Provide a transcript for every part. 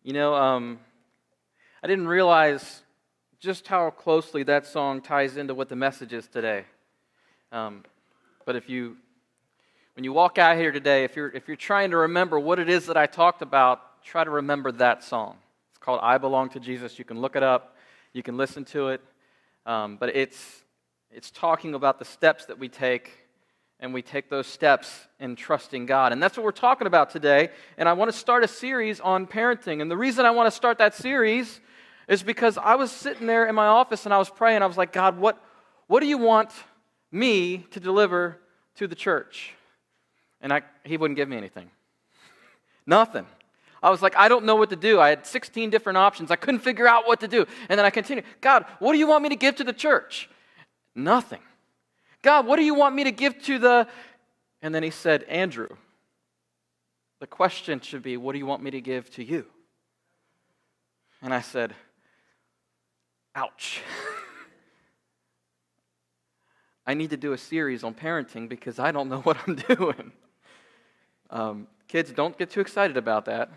You know, I didn't realize just how closely that song ties into what the message is today. But when you walk out here today, if you're trying to remember what it is that I talked about, try to remember that song. It's called "I Belong to Jesus." You can look it up, you can listen to it, but it's talking about the steps that we take. And we take those steps in trusting God. And that's what we're talking about today. And I want to start a series on parenting. And the reason I want to start that series is because I was sitting there in my office and I was praying. I was like, God, what do you want me to deliver to the church? And He wouldn't give me anything. Nothing. I was like, I don't know what to do. I had 16 different options. I couldn't figure out what to do. And then I continued, God, what do you want me to give to the church? Nothing. God, what do you want me to give to the... And then He said, Andrew, the question should be, what do you want me to give to you? And I said, ouch. I need to do a series on parenting because I don't know what I'm doing. Kids, don't get too excited about that.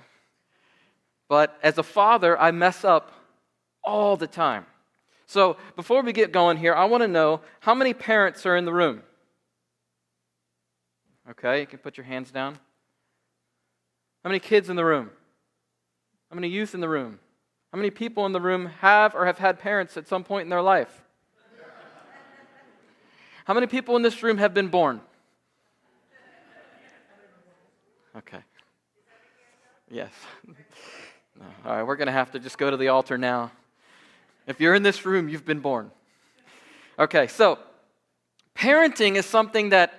But as a father, I mess up all the time. So before we get going here, I want to know how many parents are in the room. Okay, you can put your hands down. How many kids in the room? How many youth in the room? How many people in the room have or have had parents at some point in their life? How many people in this room have been born? Okay. Yes. No. All right, we're going to have to just go to the altar now. If you're in this room, you've been born. Okay, so parenting is something that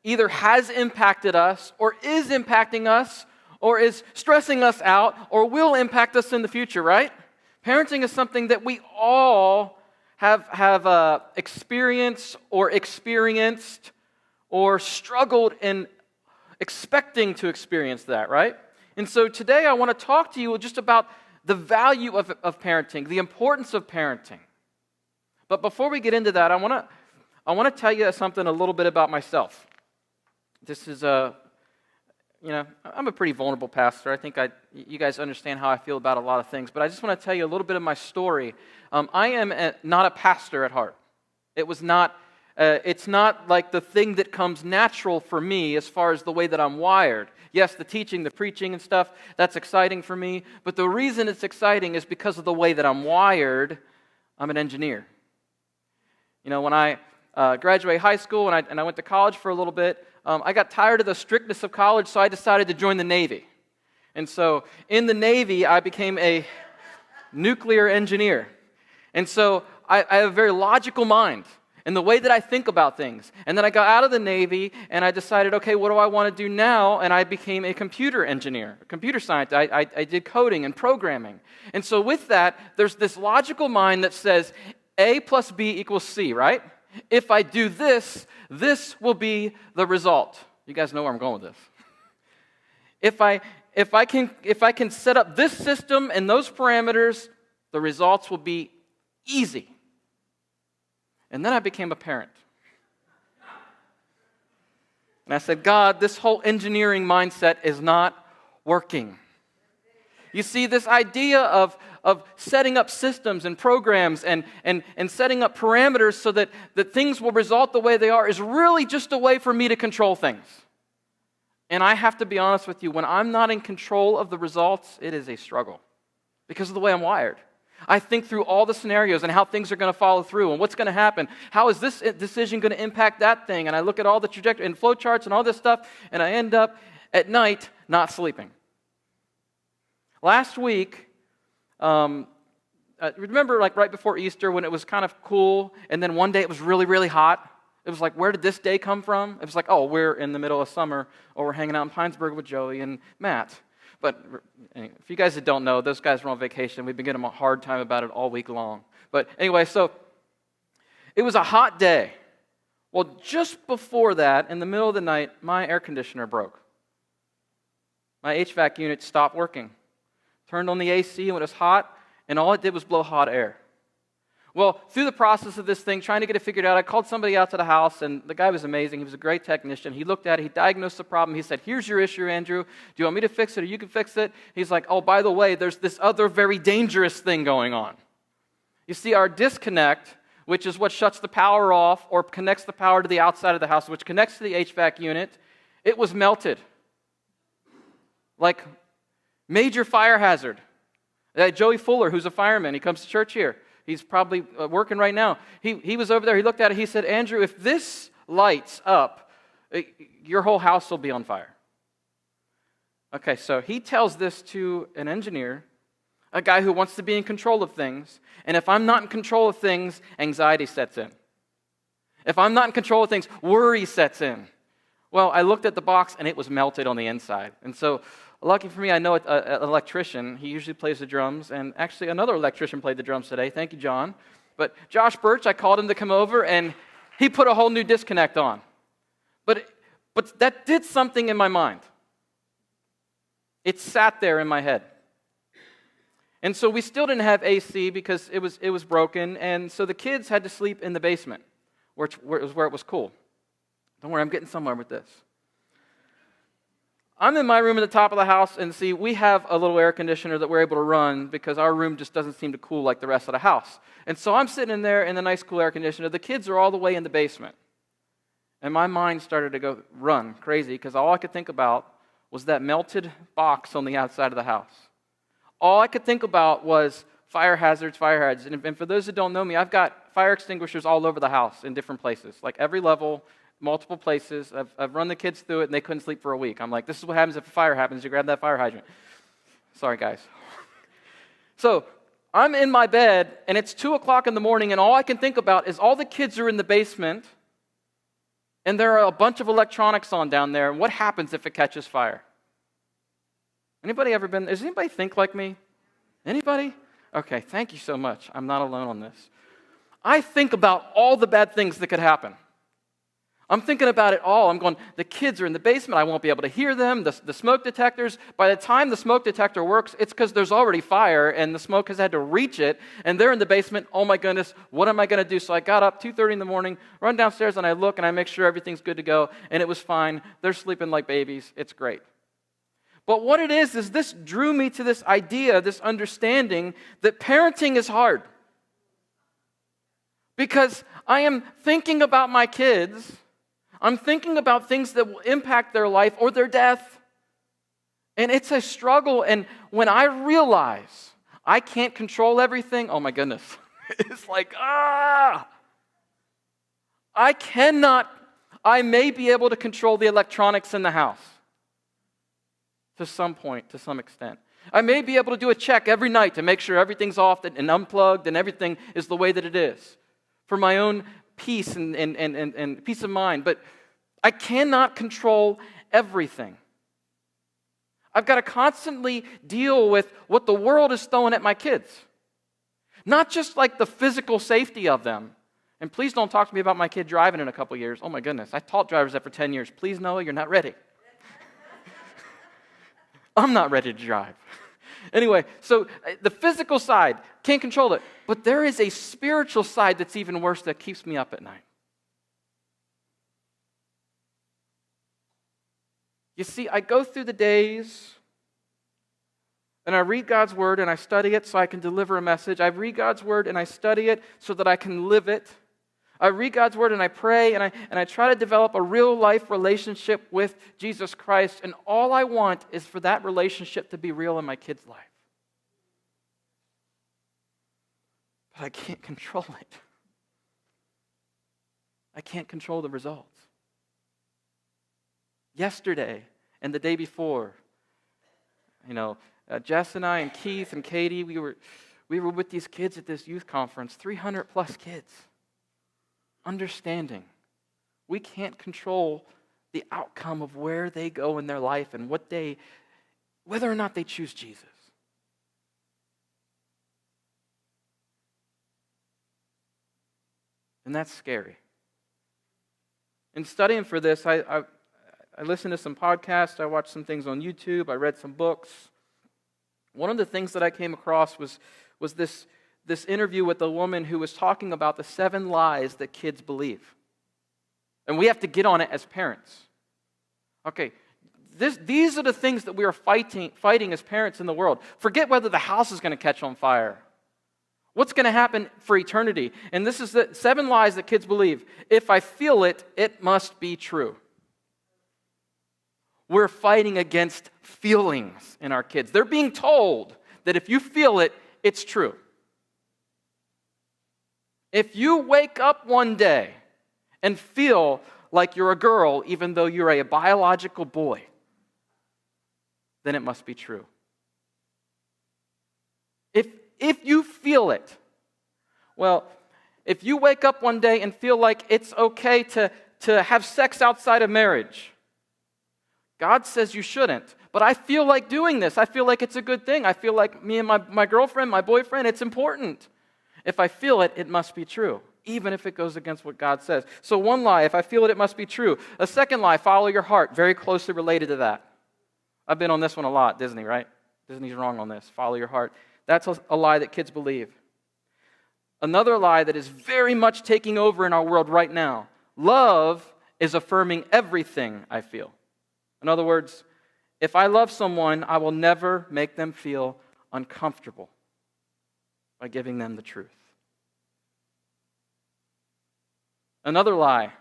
either has impacted us or is impacting us or is stressing us out or will impact us in the future, right? Parenting is something that we all have experienced or struggled in expecting to experience that, right? And so today I want to talk to you just about the value of parenting, the importance of parenting. But before we get into that, I want to tell you something a little bit about myself. This is I'm a pretty vulnerable pastor. I think you guys understand how I feel about a lot of things. But I just want to tell you a little bit of my story. I am not a pastor at heart. It's not like the thing that comes natural for me as far as the way that I'm wired. Yes, the teaching, the preaching and stuff, that's exciting for me. But the reason it's exciting is because of the way that I'm wired. I'm an engineer. You know, when I graduated high school and I went to college for a little bit, I got tired of the strictness of college, so I decided to join the Navy. And so in the Navy, I became a nuclear engineer. And so I have a very logical mind in the way that I think about things. And then I got out of the Navy, and I decided, okay, what do I want to do now? And I became a computer engineer, a computer scientist. I did coding and programming. And so with that, there's this logical mind that says A plus B equals C, right? If I do this, this will be the result. You guys know where I'm going with this. If I can set up this system and those parameters, the results will be easy. And then I became a parent. And I said, God, this whole engineering mindset is not working. You see, this idea of setting up systems and programs and setting up parameters so that things will result the way they are is really just a way for me to control things. And I have to be honest with you, when I'm not in control of the results, it is a struggle because of the way I'm wired. I think through all the scenarios and how things are going to follow through and what's going to happen. How is this decision going to impact that thing? And I look at all the trajectory and flowcharts and all this stuff, and I end up at night not sleeping. Last week, remember like right before Easter when it was kind of cool, and then one day it was really, really hot? It was like, where did this day come from? It was like, oh, we're in the middle of summer, or we're hanging out in Pinesburg with Joey and Matt. But if you guys that don't know, those guys were on vacation. We've been getting them a hard time about it all week long. But anyway, so it was a hot day. Well, just before that, in the middle of the night, my air conditioner broke. My HVAC unit stopped working. Turned on the AC when it was hot, and all it did was blow hot air. Well, through the process of this thing, trying to get it figured out, I called somebody out to the house, and the guy was amazing. He was a great technician. He looked at it. He diagnosed the problem. He said, here's your issue, Andrew. Do you want me to fix it, or you can fix it? He's like, oh, by the way, there's this other very dangerous thing going on. You see, our disconnect, which is what shuts the power off or connects the power to the outside of the house, which connects to the HVAC unit, it was melted. Like major fire hazard. Joey Fuller, who's a fireman, he comes to church here. He's probably working right now. He was over there. He looked at it. He said, Andrew, if this lights up, your whole house will be on fire. Okay, so he tells this to an engineer, a guy who wants to be in control of things. And if I'm not in control of things, anxiety sets in. If I'm not in control of things, worry sets in. Well, I looked at the box, and it was melted on the inside. And so lucky for me, I know an electrician. He usually plays the drums, and actually another electrician played the drums today. Thank you, John. But Josh Birch, I called him to come over, and he put a whole new disconnect on. But that did something in my mind. It sat there in my head. And so we still didn't have AC because it was broken, and so the kids had to sleep in the basement, where it was cool. Don't worry, I'm getting somewhere with this. I'm in my room at the top of the house, and see, we have a little air conditioner that we're able to run because our room just doesn't seem to cool like the rest of the house. And so I'm sitting in there in the nice, cool air conditioner. The kids are all the way in the basement. And my mind started to run crazy because all I could think about was that melted box on the outside of the house. All I could think about was fire hazards. And for those that don't know me, I've got fire extinguishers all over the house in different places, like every level, multiple places. I've run the kids through it, and they couldn't sleep for a week. I'm like, this is what happens if a fire happens. You grab that fire hydrant. Sorry, guys. So I'm in my bed, and it's 2 o'clock in the morning, and all I can think about is all the kids are in the basement, and there are a bunch of electronics on down there, and what happens if it catches fire? Does anybody think like me? Anybody? Okay, thank you so much. I'm not alone on this. I think about all the bad things that could happen. I'm thinking about it all. I'm going, the kids are in the basement. I won't be able to hear them. The smoke detectors, by the time the smoke detector works, it's because there's already fire and the smoke has had to reach it. And they're in the basement. Oh my goodness, what am I going to do? So I got up 2:30 in the morning, run downstairs, and I look and I make sure everything's good to go. And it was fine. They're sleeping like babies. It's great. But what it is this drew me to this idea, this understanding that parenting is hard. Because I am thinking about my kids. I'm thinking about things that will impact their life or their death. And it's a struggle. And when I realize I can't control everything, oh my goodness. It's like, I may be able to control the electronics in the house. To some point, to some extent. I may be able to do a check every night to make sure everything's off and unplugged and everything is the way that it is. For my own peace and peace of mind, but I cannot control everything. I've got to constantly deal with what the world is throwing at my kids. Not just like the physical safety of them. And please don't talk to me about my kid driving in a couple years. Oh my goodness, I taught drivers that for 10 years. Please, Noah, you're not ready. I'm not ready to drive. Anyway, so the physical side, can't control it. But there is a spiritual side that's even worse that keeps me up at night. You see, I go through the days and I read God's Word and I study it so I can deliver a message. I read God's Word and I study it so that I can live it. I read God's Word and I pray and I try to develop a real life relationship with Jesus Christ. And all I want is for that relationship to be real in my kid's life. But I can't control it. I can't control the results. Yesterday and the day before, Jess and I and Keith and Katie, we were with these kids at this youth conference, 300 plus kids. Understanding we can't control the outcome of where they go in their life and whether or not they choose Jesus. And that's scary. In studying for this, I listened to some podcasts, I watched some things on YouTube, I read some books. One of the things that I came across was this this interview with a woman who was talking about the 7 lies that kids believe. And we have to get on it as parents. Okay, these are the things that we are fighting as parents in the world. Forget whether the house is going to catch on fire. What's going to happen for eternity? And this is the 7 lies that kids believe. If I feel it, it must be true. We're fighting against feelings in our kids. They're being told that if you feel it, it's true. If you wake up one day and feel like you're a girl even though you're a biological boy, then it must be true. If you feel it, well, if you wake up one day and feel like it's okay to have sex outside of marriage, God says you shouldn't, but I feel like doing this. I feel like it's a good thing. I feel like me and my girlfriend, my boyfriend, it's important. If I feel it, it must be true, even if it goes against what God says. So one lie, if I feel it, it must be true. A second lie, follow your heart, very closely related to that. I've been on this one a lot, Disney, right? Disney's wrong on this. Follow your heart. That's a lie that kids believe. Another lie that is very much taking over in our world right now. Love is affirming everything I feel. In other words, if I love someone, I will never make them feel uncomfortable by giving them the truth. Another lie.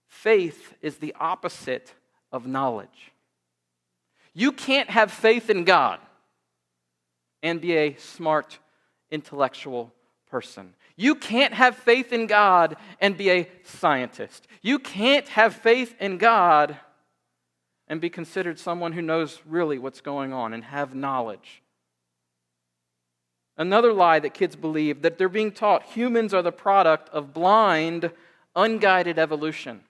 Faith is the opposite of knowledge. You can't have faith in God and be a smart, intellectual person. You can't have faith in God and be a scientist. You can't have faith in God and be considered someone who knows really what's going on and have knowledge. Another lie that kids believe, that they're being taught humans are the product of blind, unguided evolution.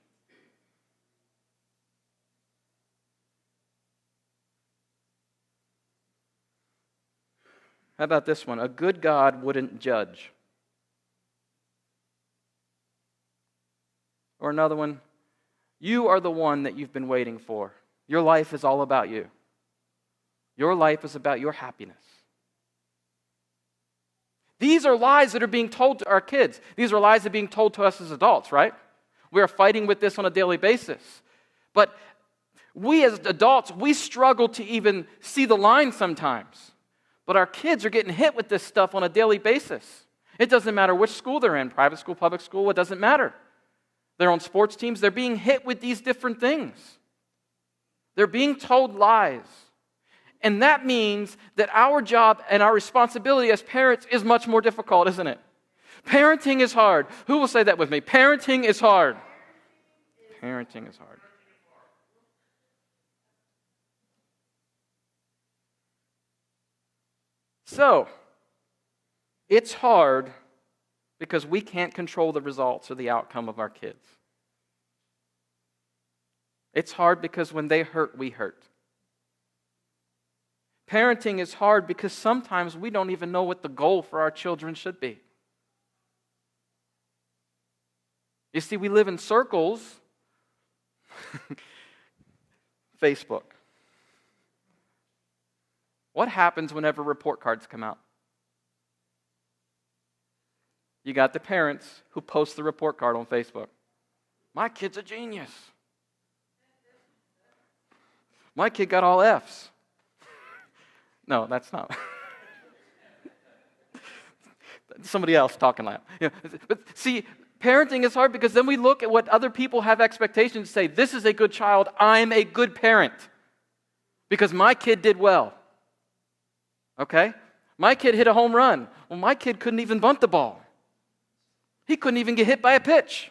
How about this one? A good God wouldn't judge. Or another one, you are the one that you've been waiting for. Your life is all about you. Your life is about your happiness. These are lies that are being told to our kids. These are lies that are being told to us as adults, right? We are fighting with this on a daily basis. But we as adults, we struggle to even see the line sometimes. But our kids are getting hit with this stuff on a daily basis. It doesn't matter which school they're in, private school, public school, it doesn't matter. They're on sports teams, they're being hit with these different things. They're being told lies. And that means that our job and our responsibility as parents is much more difficult, isn't it? Parenting is hard. Who will say that with me? Parenting is hard. Parenting is hard. So, it's hard because we can't control the results or the outcome of our kids. It's hard because when they hurt, we hurt. Parenting is hard because sometimes we don't even know what the goal for our children should be. You see, we live in circles. Facebook. What happens whenever report cards come out? You got the parents who post the report card on Facebook. My kid's a genius. My kid got all Fs. No, that's not. Somebody else talking loud. Yeah. But see, parenting is hard because then we look at what other people have expectations and say, this is a good child, I'm a good parent because my kid did well. Okay? My kid hit a home run. Well, my kid couldn't even bunt the ball. He couldn't even get hit by a pitch.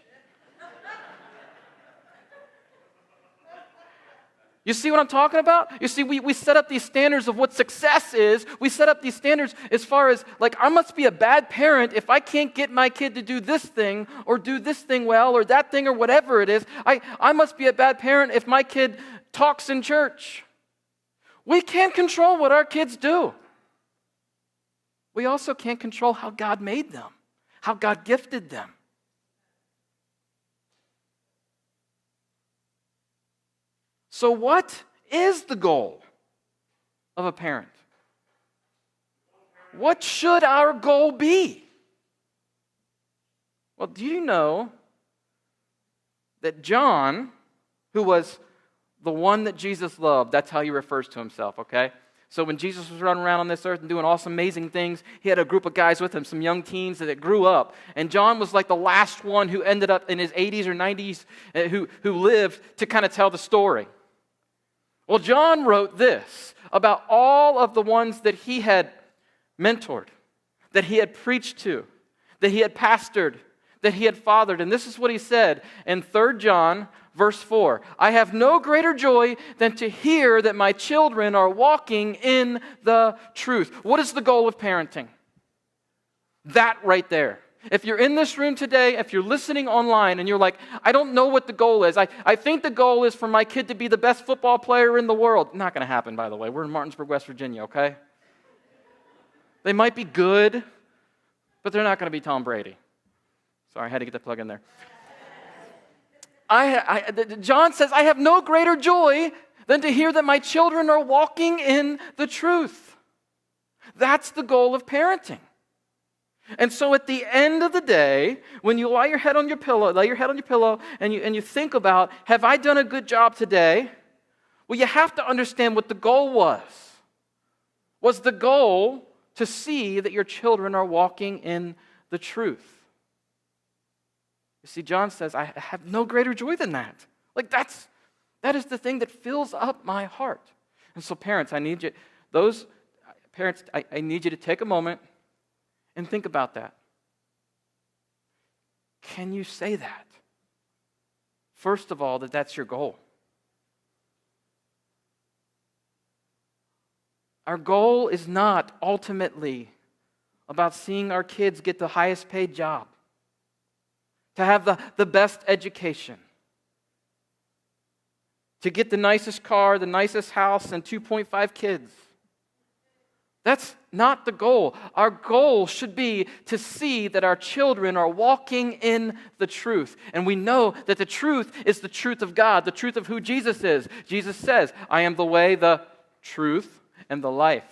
You see what I'm talking about? You see, we set up these standards of what success is. We set up these standards as far as, like, I must be a bad parent if I can't get my kid to do this thing or do this thing well or that thing or whatever it is. I must be a bad parent if my kid talks in church. We can't control what our kids do. We also can't control how God made them, how God gifted them. So what is the goal of a parent? What should our goal be? Well, do you know that John, who was the one that Jesus loved, that's how he refers to himself, okay? So when Jesus was running around on this earth and doing awesome, amazing things, he had a group of guys with him, some young teens that grew up. And John was like the last one who ended up in his 80s or 90s who lived to kind of tell the story. Well, John wrote this about all of the ones that he had mentored, that he had preached to, that he had pastored, that he had fathered. And this is what he said in 3 John verse 4. I have no greater joy than to hear that my children are walking in the truth. What is the goal of parenting? That right there. If you're in this room today, if you're listening online and you're like, I don't know what the goal is. I think the goal is for my kid to be the best football player in the world. Not going to happen, by the way. We're in Martinsburg, West Virginia, okay? They might be good, but they're not going to be Tom Brady. Sorry, I had to get that plug in there. John says, I have no greater joy than to hear that my children are walking in the truth. That's the goal of parenting. And so at the end of the day, when you lay your head on your pillow and you think about, have I done a good job today? Well, you have to understand what the goal was. Was the goal to see that your children are walking in the truth? You see, John says, I have no greater joy than that. Like that is the thing that fills up my heart. And so parents, I need you to take a moment and think about that. Can you say that? First of all, that's your goal. Our goal is not ultimately about seeing our kids get the highest paid job, to have the best education, to get the nicest car, the nicest house, and 2.5 kids. That's not the goal. Our goal should be to see that our children are walking in the truth. And we know that the truth is the truth of God, the truth of who Jesus is. Jesus says, I am the way, the truth, and the life.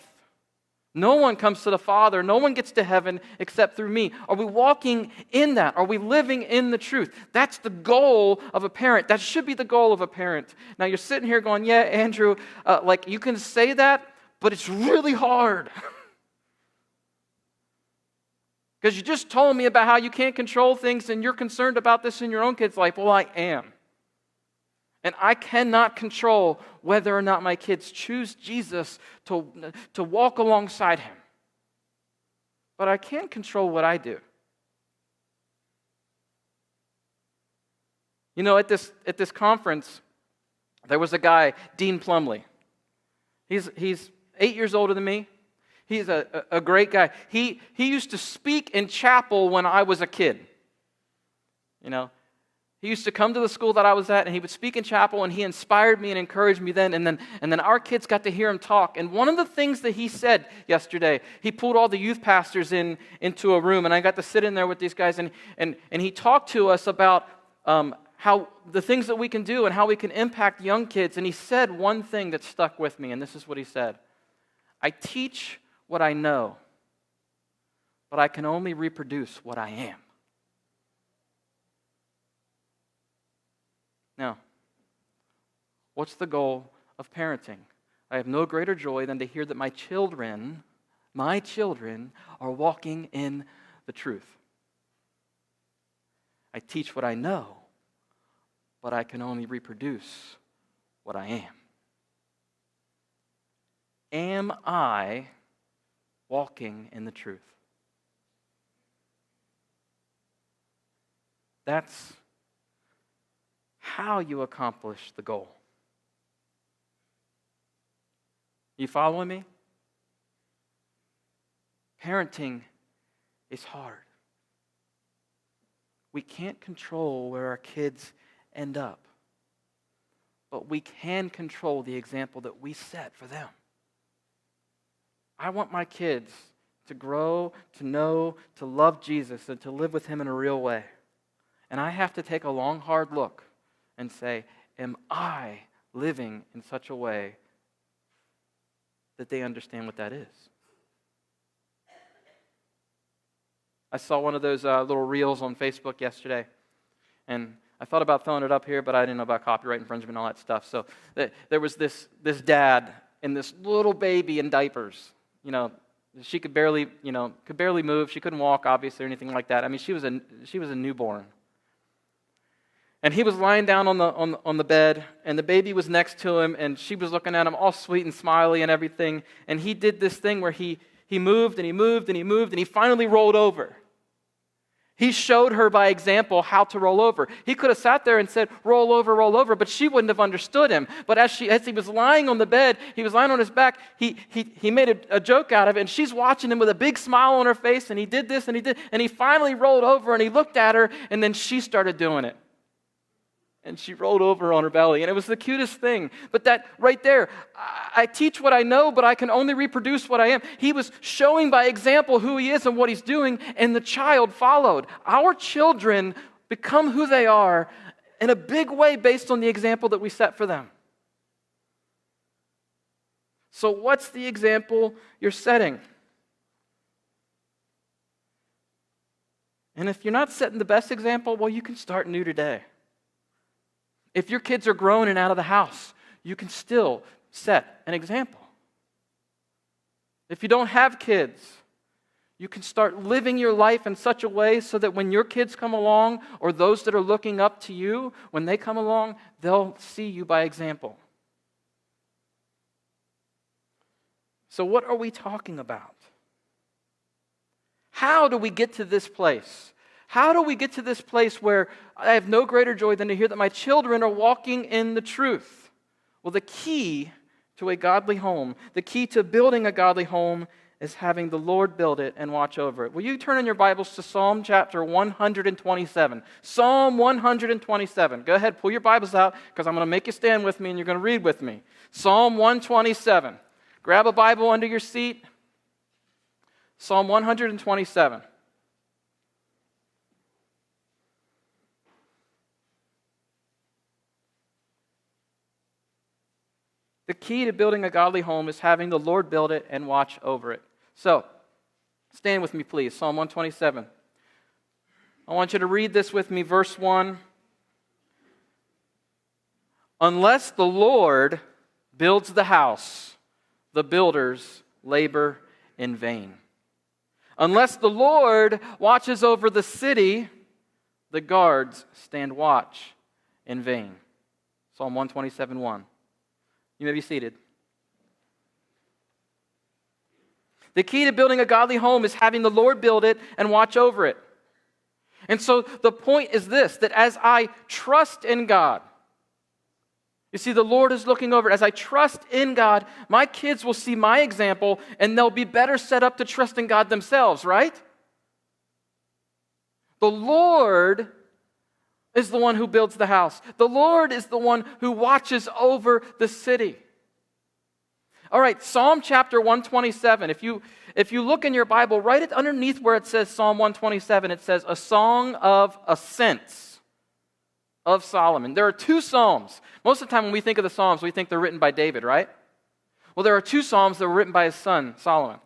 No one comes to the Father, no one gets to heaven except through me. Are we walking in that? Are we living in the truth? That's the goal of a parent. That should be the goal of a parent. Now you're sitting here going, yeah, Andrew, you can say that, but it's really hard. Because you just told me about how you can't control things and you're concerned about this in your own kid's life. Well, I am. And I cannot control whether or not my kids choose Jesus to walk alongside him. But I can control what I do. You know, at this conference, there was a guy, Dean Plumley. He's 8 years older than me. He's a great guy. He used to speak in chapel when I was a kid. You know, he used to come to the school that I was at, and he would speak in chapel, and he inspired me and encouraged me then. And then our kids got to hear him talk. And one of the things that he said yesterday, he pulled all the youth pastors into a room, and I got to sit in there with these guys, and he talked to us about how the things that we can do and how we can impact young kids. And he said one thing that stuck with me, and this is what he said. I teach what I know, but I can only reproduce what I am. Now, what's the goal of parenting? I have no greater joy than to hear that my children are walking in the truth. I teach what I know, but I can only reproduce what I am. Am I walking in the truth? That's how you accomplish the goal. You following me? Parenting is hard. We can't control where our kids end up, but we can control the example that we set for them. I want my kids to grow, to know, to love Jesus, and to live with him in a real way. And I have to take a long, hard look and say, am I living in such a way that they understand what that is? I saw one of those little reels on Facebook yesterday, and I thought about throwing it up here, but I didn't know about copyright infringement and all that stuff. So there was this dad and this little baby in diapers. She could barely move. She couldn't walk, obviously, or anything like that. I mean, she was a newborn. And he was lying down on the bed, and the baby was next to him, and she was looking at him all sweet and smiley and everything. And he did this thing where he moved and he moved and he moved, and he finally rolled over. He showed her by example how to roll over. He could have sat there and said, roll over, but she wouldn't have understood him. But as he was lying on the bed, he was lying on his back, he made a joke out of it, and she's watching him with a big smile on her face, and he did this, and he finally rolled over, and he looked at her, and then she started doing it. And she rolled over on her belly, and it was the cutest thing. But that right there, I teach what I know, but I can only reproduce what I am. He was showing by example who he is and what he's doing, and the child followed. Our children become who they are in a big way based on the example that we set for them. So what's the example you're setting? And if you're not setting the best example, well, you can start new today. If your kids are grown and out of the house, you can still set an example. If you don't have kids, you can start living your life in such a way so that when your kids come along, or those that are looking up to you, when they come along, they'll see you by example. So what are we talking about? How do we get to this place? How do we get to this place where I have no greater joy than to hear that my children are walking in the truth? Well, the key to a godly home, the key to building a godly home is having the Lord build it and watch over it. Will you turn in your Bibles to Psalm chapter 127? Psalm 127. Go ahead, pull your Bibles out, because I'm going to make you stand with me and you're going to read with me. Psalm 127. Grab a Bible under your seat. Psalm 127. The key to building a godly home is having the Lord build it and watch over it. So, stand with me, please. Psalm 127. I want you to read this with me, verse 1. Unless the Lord builds the house, the builders labor in vain. Unless the Lord watches over the city, the guards stand watch in vain. Psalm 127:1. You may be seated. The key to building a godly home is having the Lord build it and watch over it. And so the point is this, that as I trust in God, you see, the Lord is looking over it. As I trust in God, my kids will see my example, and they'll be better set up to trust in God themselves, right? The Lord is the one who builds the house. The Lord is the one who watches over the city. All right, Psalm chapter 127. If you look in your Bible, right underneath where it says Psalm 127, it says a song of ascents of Solomon. There are two psalms. Most of the time when we think of the Psalms, we think they're written by David, right? Well, there are two psalms that were written by his son, Solomon.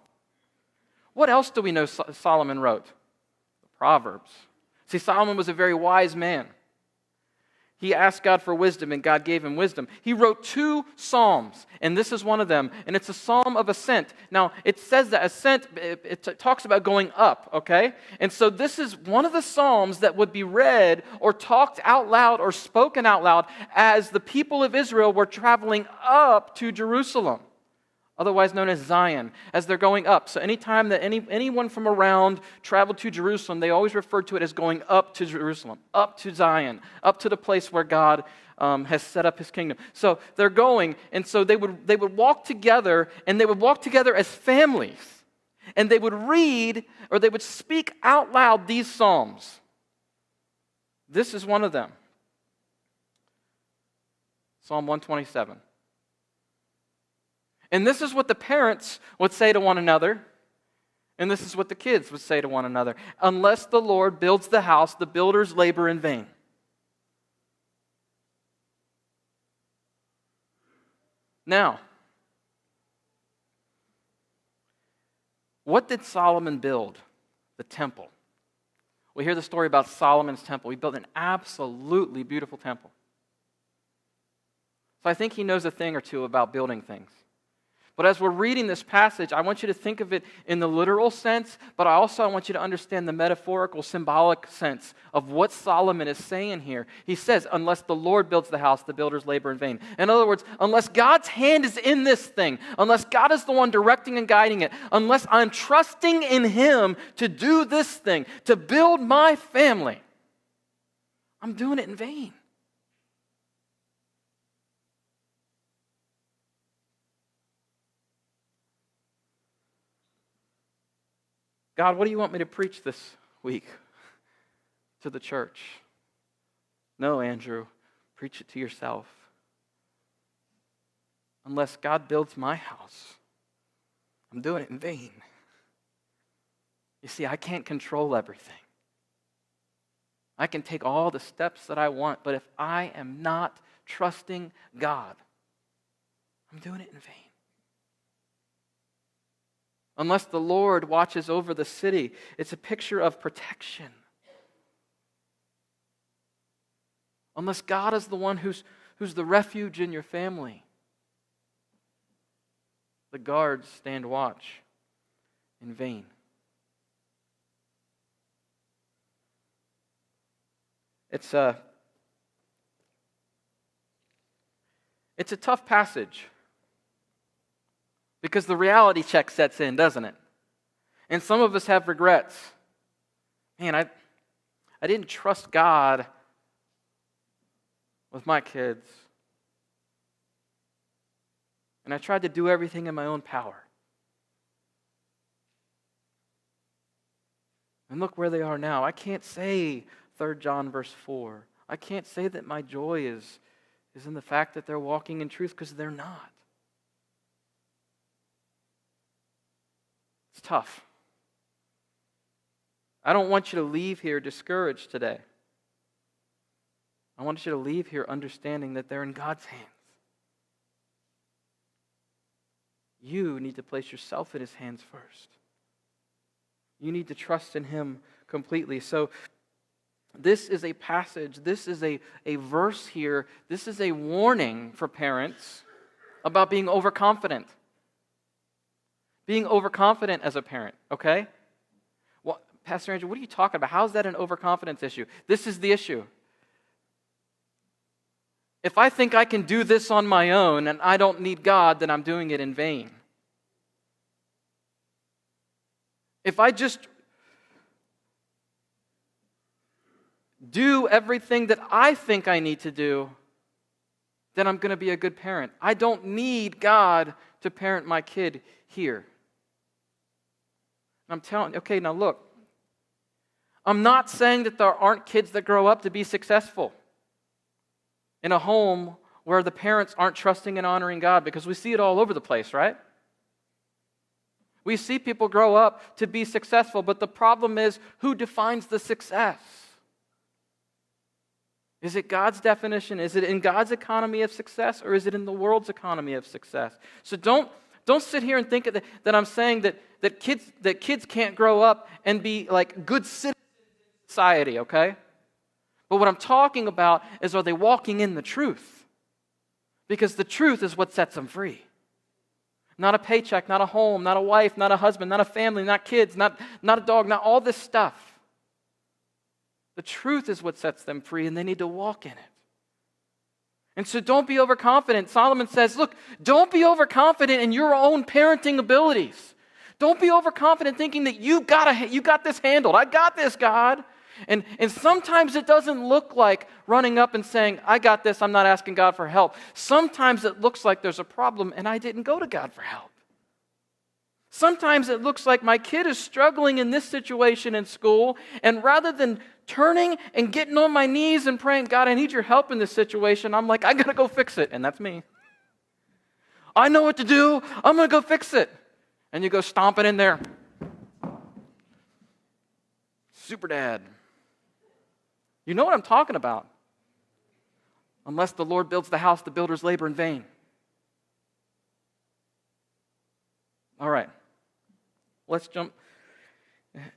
What else do we know Solomon wrote? The Proverbs. See, Solomon was a very wise man. He asked God for wisdom, and God gave him wisdom. He wrote two psalms, and this is one of them, and it's a psalm of ascent. Now, it says that ascent, it talks about going up, okay? And so this is one of the psalms that would be read or talked out loud or spoken out loud as the people of Israel were traveling up to Jerusalem, otherwise known as Zion, as they're going up. So anytime that anyone from around traveled to Jerusalem, they always referred to it as going up to Jerusalem, up to Zion, up to the place where God has set up his kingdom. So they're going, and so they would walk together, and they would walk together as families, and they would read, or they would speak out loud these psalms. This is one of them. Psalm 127. And this is what the parents would say to one another, and this is what the kids would say to one another. Unless the Lord builds the house, the builders labor in vain. Now, what did Solomon build? The temple, We hear the story about Solomon's temple. He built an absolutely beautiful temple. So I think he knows a thing or two about building things. But as we're reading this passage, I want you to think of it in the literal sense, but I want you to understand the metaphorical, symbolic sense of what Solomon is saying here. He says, unless the Lord builds the house, the builders labor in vain. In other words, unless God's hand is in this thing, unless God is the one directing and guiding it, unless I'm trusting in Him to do this thing, to build my family, I'm doing it in vain. God, what do you want me to preach this week to the church? No, Andrew, preach it to yourself. Unless God builds my house, I'm doing it in vain. You see, I can't control everything. I can take all the steps that I want, but if I am not trusting God, I'm doing it in vain. Unless the Lord watches over the city, it's a picture of protection. Unless God is the one who's the refuge in your family, the guards stand watch in vain. It's a tough passage. Because the reality check sets in, doesn't it? And some of us have regrets. Man, I didn't trust God with my kids. And I tried to do everything in my own power. And look where they are now. I can't say 3 John verse 4. I can't say that my joy is in the fact that they're walking in truth, because they're not. It's tough. I don't want you to leave here discouraged today. I want you to leave here understanding that they're in God's hands. You need to place yourself in His hands first. You need to trust in Him completely. So this is a passage, this is a verse here, this is a warning for parents about being overconfident. Being overconfident as a parent, okay? Well, Pastor Andrew, what are you talking about? How is that an overconfidence issue? This is the issue. If I think I can do this on my own and I don't need God, then I'm doing it in vain. If I just do everything that I think I need to do, then I'm going to be a good parent. I don't need God to parent my kid here. I'm telling you, okay, now look. I'm not saying that there aren't kids that grow up to be successful in a home where the parents aren't trusting and honoring God, because we see it all over the place, right? We see people grow up to be successful, but the problem is, who defines the success? Is it God's definition? Is it in God's economy of success, or is it in the world's economy of success? So don't sit here and think that I'm saying that kids can't grow up and be like good citizens in society, okay? But what I'm talking about is, are they walking in the truth? Because the truth is what sets them free. Not a paycheck, not a home, not a wife, not a husband, not a family, not kids, not a dog, not all this stuff. The truth is what sets them free, and they need to walk in it. And so don't be overconfident. Solomon says, look, don't be overconfident in your own parenting abilities. Don't be overconfident thinking that you got this handled. I got this, God. And sometimes it doesn't look like running up and saying, I got this, I'm not asking God for help. Sometimes it looks like there's a problem and I didn't go to God for help. Sometimes it looks like my kid is struggling in this situation in school, and rather than turning and getting on my knees and praying, God, I need your help in this situation, I'm like, I got to go fix it. And that's me. I know what to do. I'm going to go fix it. And you go stomping in there. Super dad. You know what I'm talking about. Unless the Lord builds the house, the builders labor in vain. All right. Let's jump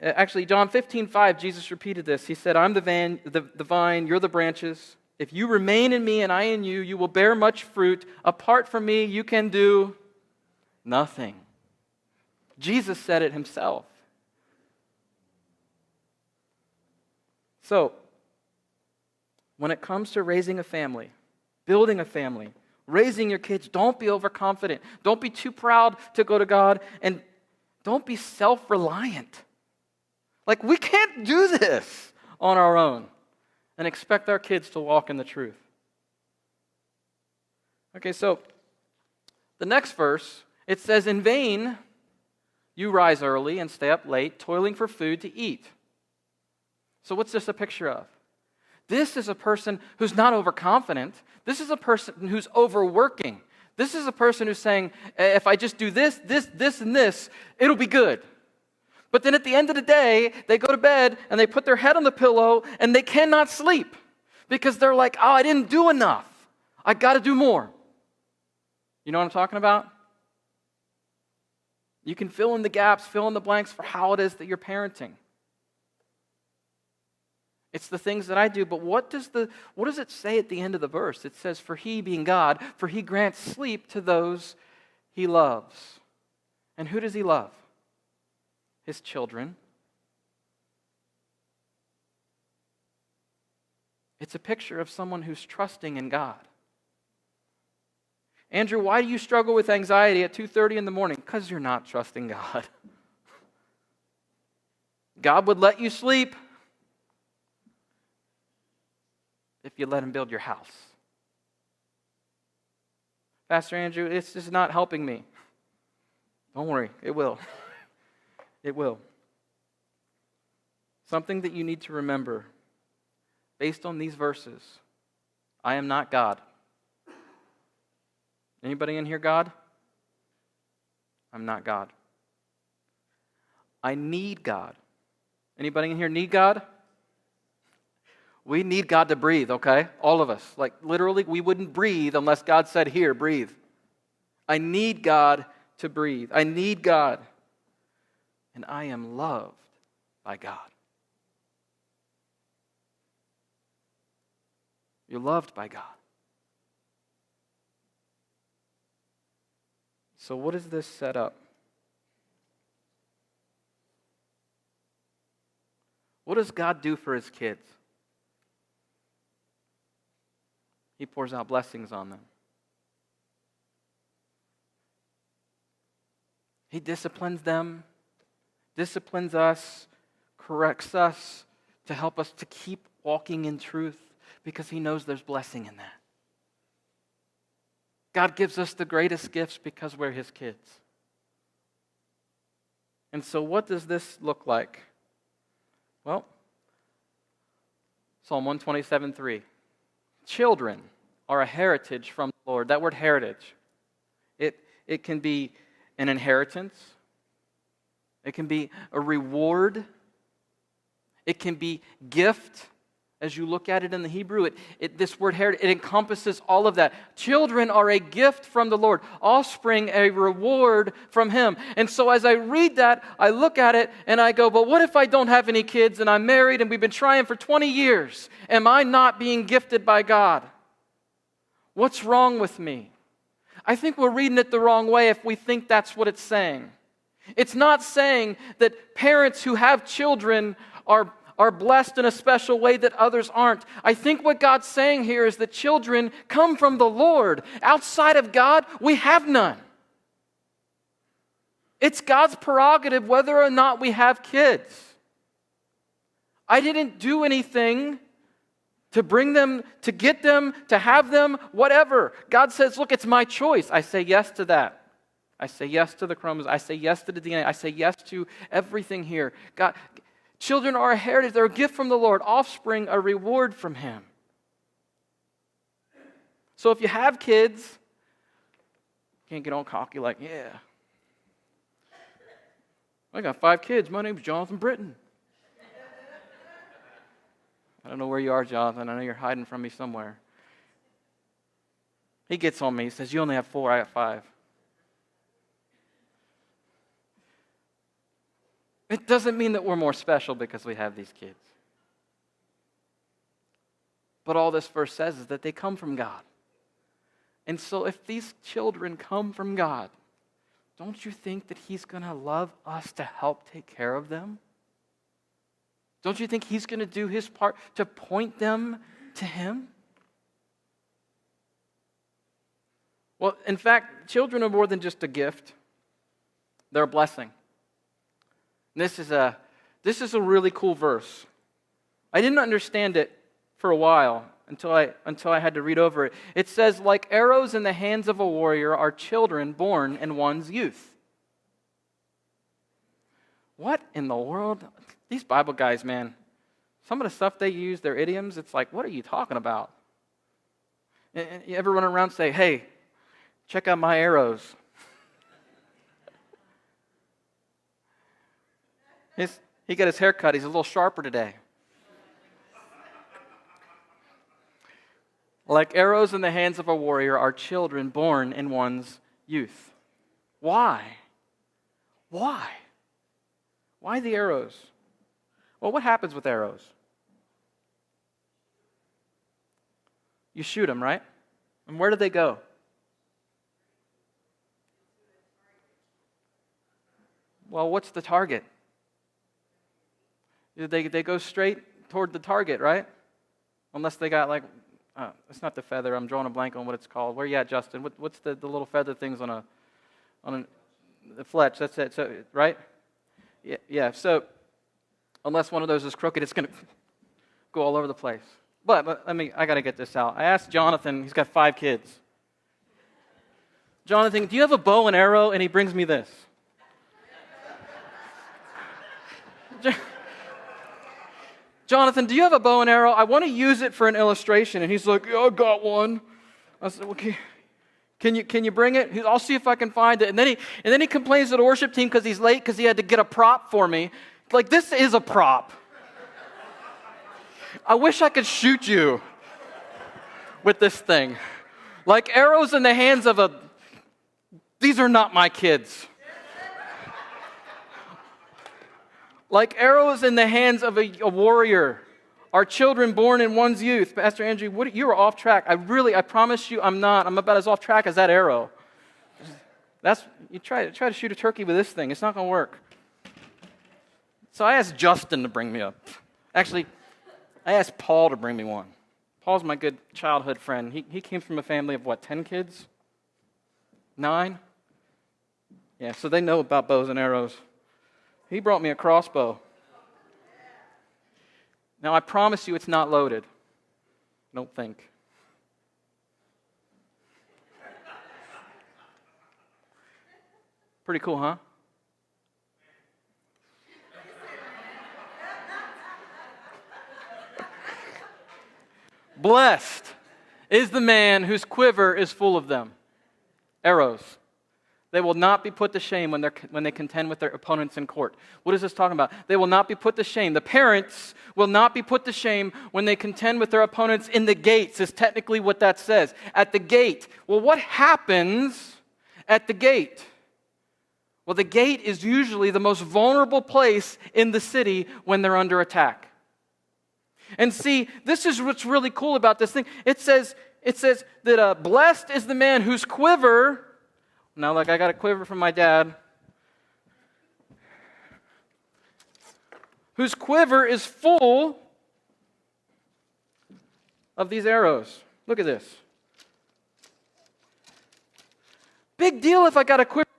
Actually, John 15:5, Jesus repeated this. He said, I'm the vine, you're the branches. If you remain in me and I in you, you will bear much fruit. Apart from me, you can do nothing. Jesus said it himself. So, when it comes to raising a family, building a family, raising your kids, don't be overconfident. Don't be too proud to go to God, and don't be self-reliant. Like, we can't do this on our own and expect our kids to walk in the truth. Okay, so the next verse, it says, in vain you rise early and stay up late, toiling for food to eat. So what's this a picture of? This is a person who's not overconfident. This is a person who's overworking. This is a person who's saying, if I just do this, and this, it'll be good. But then at the end of the day, they go to bed and they put their head on the pillow and they cannot sleep because they're like, oh, I didn't do enough. I got to do more. You know what I'm talking about? You can fill in the gaps, fill in the blanks for how it is that you're parenting. It's the things that I do, but what does it say at the end of the verse? It says, for he, being God, for he grants sleep to those he loves. And who does he love? His children. It's a picture of someone who's trusting in God. Andrew, why do you struggle with anxiety at 2:30 in the morning? Because you're not trusting God. God would let you sleep if you let him build your house. Pastor Andrew, it's just not helping me. Don't worry, it will. It will. Something that you need to remember based on these verses. I am not God. Anybody in here God? I'm not God. I need God. Anybody in here need God? We need God to breathe, okay? All of us. Like literally, we wouldn't breathe unless God said, here, breathe. I need God to breathe. I need God. And I am loved by God. You're loved by God. So what does this set up? What does God do for his kids? He pours out blessings on them. He disciplines them, disciplines us, corrects us to help us to keep walking in truth because he knows there's blessing in that. God gives us the greatest gifts because we're his kids. And so what does this look like? Well, Psalm 127:3. Children are a heritage from the Lord. That word heritage, it can be an inheritance. It can be a reward. It can be gift. As you look at it in the Hebrew, this word heritage, it encompasses all of that. Children are a gift from the Lord. Offspring, a reward from him. And so as I read that, I look at it and I go, but what if I don't have any kids and I'm married and we've been trying for 20 years? Am I not being gifted by God? What's wrong with me? I think we're reading it the wrong way if we think that's what it's saying. It's not saying that parents who have children are blessed in a special way that others aren't. I think what God's saying here is that children come from the Lord. Outside of God, we have none. It's God's prerogative whether or not we have kids. I didn't do anything to bring them, to get them, to have them, whatever. God says, look, it's my choice. I say yes to that. I say yes to the chromosomes. I say yes to the DNA. I say yes to everything here. God, children are a heritage. They're a gift from the Lord. Offspring, a reward from him. So if you have kids, you can't get all cocky like, yeah. I got 5 kids. My name's Jonathan Britton. I don't know where you are, Jonathan. I know you're hiding from me somewhere. He gets on me. He says, you only have 4. I got 5. It doesn't mean that we're more special because we have these kids. But all this verse says is that they come from God. And so if these children come from God, don't you think that He's going to love us to help take care of them? Don't you think He's going to do His part to point them to Him? Well, in fact, children are more than just a gift. They're a blessing. This is a really cool verse. I didn't understand it for a while until I had to read over it. It says, like arrows in the hands of a warrior are children born in one's youth. What in the world? These Bible guys, man, some of the stuff they use, their idioms, it's like, what are you talking about? You ever run around and say, hey, check out my arrows? He got his hair cut. He's a little sharper today. Like arrows in the hands of a warrior are children born in one's youth. Why? Why? Why the arrows? Well, what happens with arrows? You shoot them, right? And where do they go? Well, what's the target? They go straight toward the target, right? Unless they got like, it's not the feather. I'm drawing a blank on what it's called. Where you at, Justin? What's the little feather things on the fletch? That's it. So, right? Yeah. So unless one of those is crooked, it's going to go all over the place. But I got to get this out. I asked Jonathan. He's got 5 kids. Jonathan, do you have a bow and arrow? And he brings me this. Jonathan, do you have a bow and arrow? I want to use it for an illustration. And he's like, yeah, I got one. I said, okay. Can you bring it? I'll see if I can find it. And then he complains to the worship team because he's late because he had to get a prop for me. Like, this is a prop. I wish I could shoot you with this thing. Like arrows in the hands of these are not my kids. Like arrows in the hands of a warrior are children born in one's youth. Pastor Andrew, you are off track. I promise you I'm not. I'm about as off track as that arrow. You try to shoot a turkey with this thing. It's not going to work. So I asked Justin to bring me up. Actually, I asked Paul to bring me one. Paul's my good childhood friend. He came from a family of 10 kids? 9? Yeah, so they know about bows and arrows. He brought me a crossbow. Now, I promise you it's not loaded. Don't think. Pretty cool, huh? Blessed is the man whose quiver is full of them. Arrows. They will not be put to shame when they contend with their opponents in court. What is this talking about? They will not be put to shame. The parents will not be put to shame when they contend with their opponents in the gates, is technically what that says. At the gate. Well, what happens at the gate? Well, the gate is usually the most vulnerable place in the city when they're under attack. And see, this is what's really cool about this thing. It says that blessed is the man whose quiver. Now, like I got a quiver from my dad, whose quiver is full of these arrows. Look at this. Big deal if I got a quiver,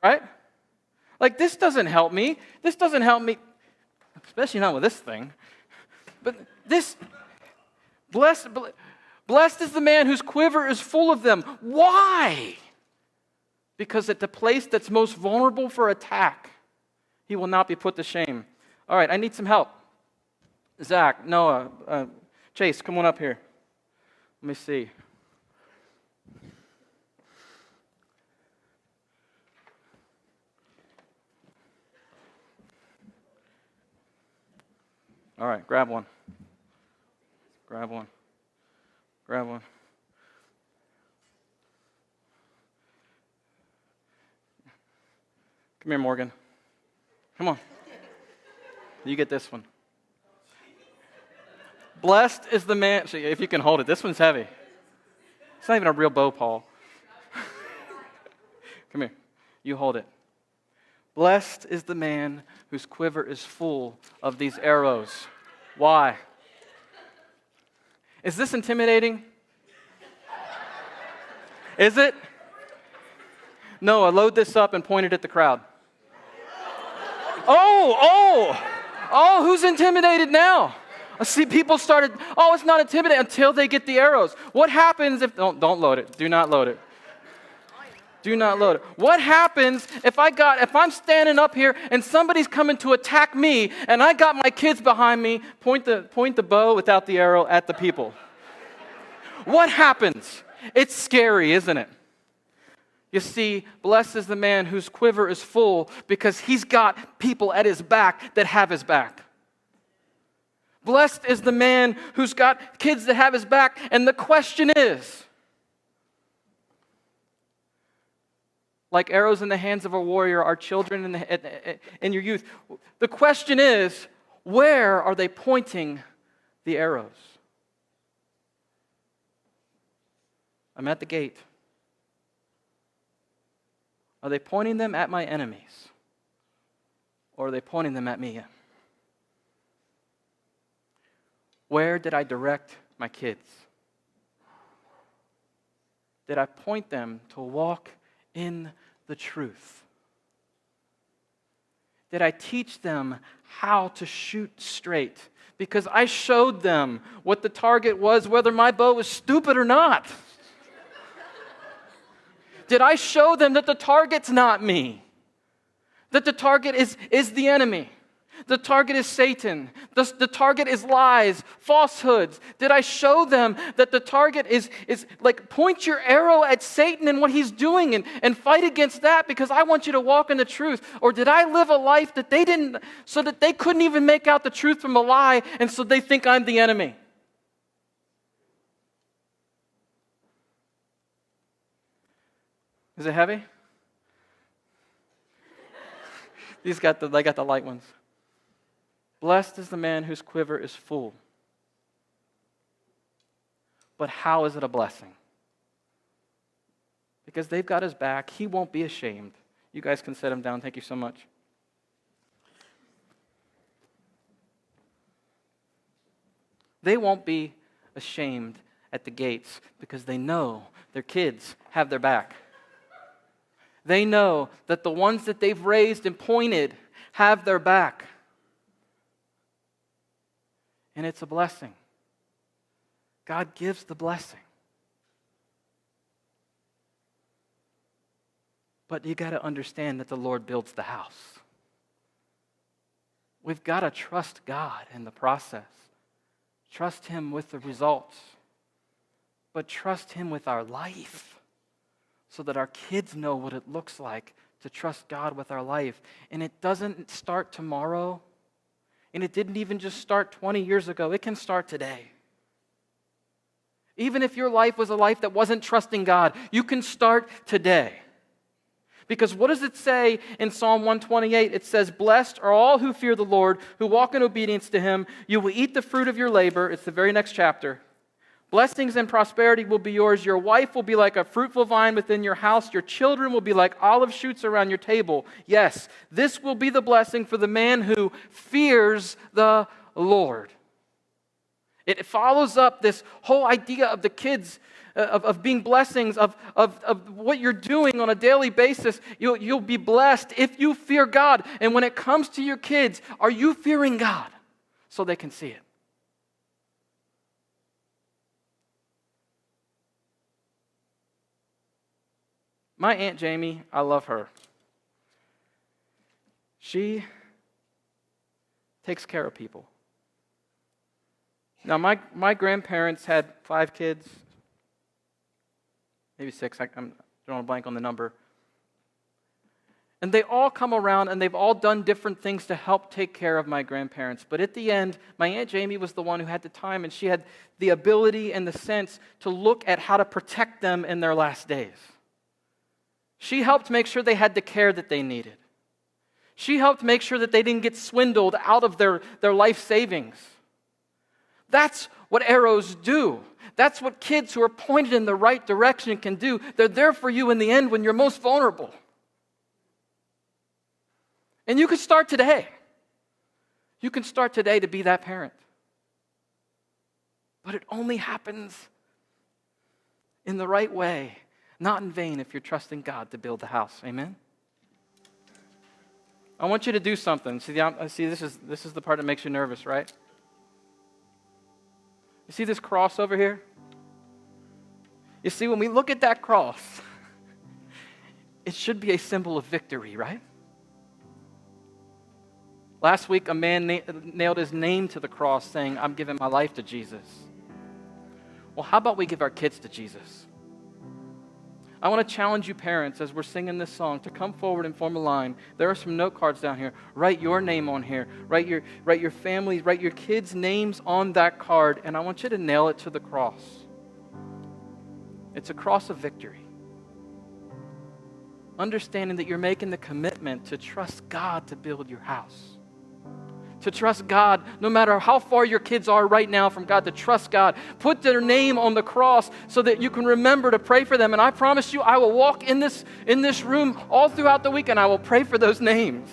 right? Like, this doesn't help me. This doesn't help me, especially not with this thing. But this, blessed is the man whose quiver is full of them. Why? Because at the place that's most vulnerable for attack, he will not be put to shame. All right, I need some help. Zach, Noah, Chase, come on up here. Let me see. All right, grab one. Grab one. Grab one. Come here, Morgan. Come on. You get this one. Blessed is the man, if you can hold it, this one's heavy. It's not even a real bow, Paul. Come here, you hold it. Blessed is the man whose quiver is full of these arrows. Why? Is this intimidating? Is it? Noah, load this up and point it at the crowd. Oh, who's intimidated now? I see people started, it's not intimidating until they get the arrows. What happens if, don't load it. Do not load it. Do not load it. What happens if I'm standing up here and somebody's coming to attack me and I got my kids behind me, point the bow without the arrow at the people? What happens? It's scary, isn't it? You see, blessed is the man whose quiver is full because he's got people at his back that have his back. Blessed is the man who's got kids that have his back. And the question is, like arrows in the hands of a warrior, our children in your youth, the question is, where are they pointing the arrows? I'm at the gate. Are they pointing them at my enemies? Or are they pointing them at me? Where did I direct my kids? Did I point them to walk in the truth? Did I teach them how to shoot straight? Because I showed them what the target was, whether my bow was stupid or not. Did I show them that the target's not me? That the target is the enemy? The target is Satan. The target is lies, falsehoods. Did I show them that the target is like point your arrow at Satan and what he's doing and fight against that because I want you to walk in the truth? Or did I live a life that they didn't, so that they couldn't even make out the truth from a lie and so they think I'm the enemy? Is it heavy? They got the light ones. Blessed is the man whose quiver is full. But how is it a blessing? Because they've got his back. He won't be ashamed. You guys can set him down. Thank you so much. They won't be ashamed at the gates because they know their kids have their back. They know that the ones that they've raised and pointed have their back. And it's a blessing. God gives the blessing. But you got to understand that the Lord builds the house. We've got to trust God in the process. Trust Him with the results. But trust Him with our life so that our kids know what it looks like to trust God with our life. And it doesn't start tomorrow. And it didn't even just start 20 years ago. It can start today. Even if your life was a life that wasn't trusting God, you can start today. Because what does it say in Psalm 128? It says, "Blessed are all who fear the Lord, who walk in obedience to Him. You will eat the fruit of your labor." It's the very next chapter. "Blessings and prosperity will be yours. Your wife will be like a fruitful vine within your house. Your children will be like olive shoots around your table. Yes, this will be the blessing for the man who fears the Lord." It follows up this whole idea of the kids, of being blessings, of what you're doing on a daily basis. You'll be blessed if you fear God. And when it comes to your kids, are you fearing God so they can see it? My Aunt Jamie, I love her. She takes care of people. Now, my grandparents had 5 kids, maybe 6, I'm drawing a blank on the number. And they all come around and they've all done different things to help take care of my grandparents. But at the end, my Aunt Jamie was the one who had the time and she had the ability and the sense to look at how to protect them in their last days. She helped make sure they had the care that they needed. She helped make sure that they didn't get swindled out of their life savings. That's what arrows do. That's what kids who are pointed in the right direction can do. They're there for you in the end when you're most vulnerable. And you can start today. You can start today to be that parent. But it only happens in the right way, not in vain if you're trusting God to build the house. Amen? I want you to do something. See, this is the part that makes you nervous, right? You see this cross over here? You see, when we look at that cross, it should be a symbol of victory, right? Last week, a man nailed his name to the cross saying, I'm giving my life to Jesus. Well, how about we give our kids to Jesus? I want to challenge you parents as we're singing this song to come forward and form a line. There are some note cards down here. Write your name on here. Write your family, write your kids' names on that card, and I want you to nail it to the cross. It's a cross of victory. Understanding that you're making the commitment to trust God to build your house. To trust God, no matter how far your kids are right now from God, to trust God. Put their name on the cross so that you can remember to pray for them. And I promise you, I will walk in this room all throughout the week and I will pray for those names.